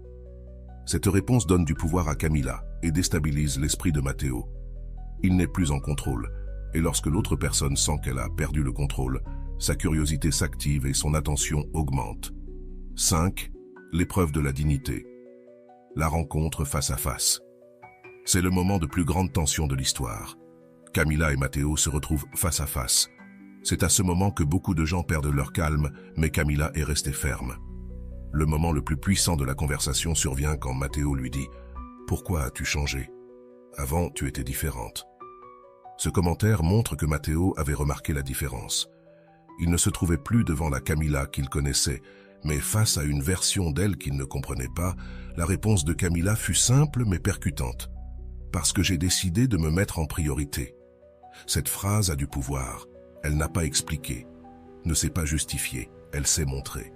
A: Cette réponse donne du pouvoir à Camilla et déstabilise l'esprit de Matteo. Il n'est plus en contrôle, et lorsque l'autre personne sent qu'elle a perdu le contrôle, sa curiosité s'active et son attention augmente. 5. L'épreuve de la dignité. La rencontre face à face. C'est le moment de plus grande tension de l'histoire. Camilla et Matteo se retrouvent face à face. C'est à ce moment que beaucoup de gens perdent leur calme, mais Camilla est restée ferme. Le moment le plus puissant de la conversation survient quand Matteo lui dit « Pourquoi as-tu changé? Avant, tu étais différente. » Ce commentaire montre que Matteo avait remarqué la différence. Il ne se trouvait plus devant la Camilla qu'il connaissait, mais face à une version d'elle qu'il ne comprenait pas, la réponse de Camilla fut simple mais percutante. « Parce que j'ai décidé de me mettre en priorité. » Cette phrase a du pouvoir. Elle n'a pas expliqué, ne s'est pas justifiée, elle s'est montrée.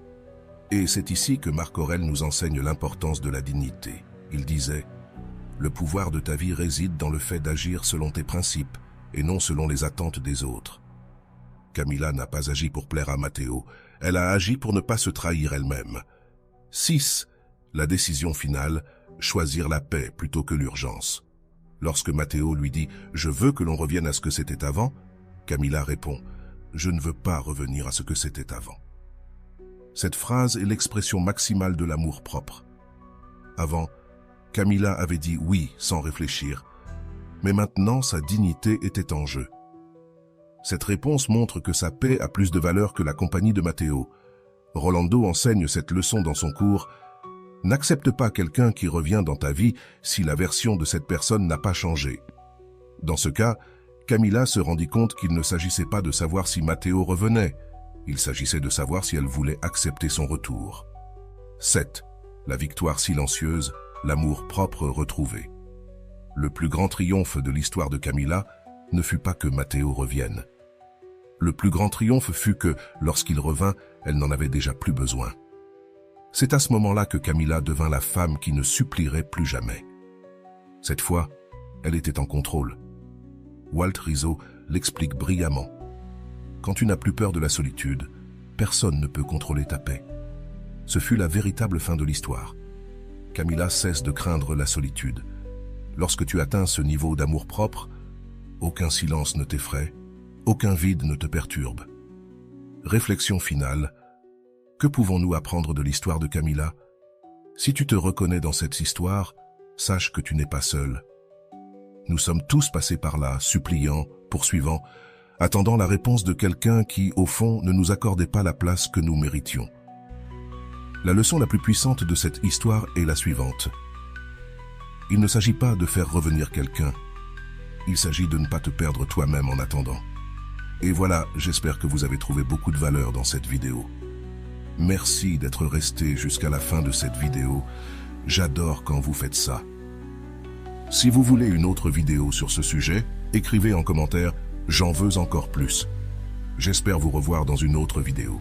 A: Et c'est ici que Marc Aurèle nous enseigne l'importance de la dignité. Il disait « Le pouvoir de ta vie réside dans le fait d'agir selon tes principes et non selon les attentes des autres. » Camilla n'a pas agi pour plaire à Matteo, elle a agi pour ne pas se trahir elle-même. 6. La décision finale, choisir la paix plutôt que l'urgence. Lorsque Matteo lui dit « Je veux que l'on revienne à ce que c'était avant », Camilla répond « Je ne veux pas revenir à ce que c'était avant. » Cette phrase est l'expression maximale de l'amour propre. Avant, Camilla avait dit oui sans réfléchir, mais maintenant sa dignité était en jeu. Cette réponse montre que sa paix a plus de valeur que la compagnie de Matteo. Rolando enseigne cette leçon dans son cours. N'accepte pas quelqu'un qui revient dans ta vie si la version de cette personne n'a pas changé. Dans ce cas, Camilla se rendit compte qu'il ne s'agissait pas de savoir si Matteo revenait. Il s'agissait de savoir si elle voulait accepter son retour. 7. La victoire silencieuse, l'amour propre retrouvé. Le plus grand triomphe de l'histoire de Camilla ne fut pas que Matteo revienne. Le plus grand triomphe fut que, lorsqu'il revint, elle n'en avait déjà plus besoin. C'est à ce moment-là que Camilla devint la femme qui ne supplierait plus jamais. Cette fois, elle était en contrôle. Walt Rizzo l'explique brillamment. Quand tu n'as plus peur de la solitude, personne ne peut contrôler ta paix. Ce fut la véritable fin de l'histoire. Camilla cesse de craindre la solitude. Lorsque tu atteins ce niveau d'amour-propre, aucun silence ne t'effraie, aucun vide ne te perturbe. Réflexion finale. Que pouvons-nous apprendre de l'histoire de Camilla? Si tu te reconnais dans cette histoire, sache que tu n'es pas seul. Nous sommes tous passés par là, suppliant, poursuivant, attendant la réponse de quelqu'un qui, au fond, ne nous accordait pas la place que nous méritions. La leçon la plus puissante de cette histoire est la suivante. Il ne s'agit pas de faire revenir quelqu'un. Il s'agit de ne pas te perdre toi-même en attendant. Et voilà, j'espère que vous avez trouvé beaucoup de valeur dans cette vidéo. Merci d'être resté jusqu'à la fin de cette vidéo. J'adore quand vous faites ça. Si vous voulez une autre vidéo sur ce sujet, écrivez en commentaire « J'en veux encore plus ». J'espère vous revoir dans une autre vidéo.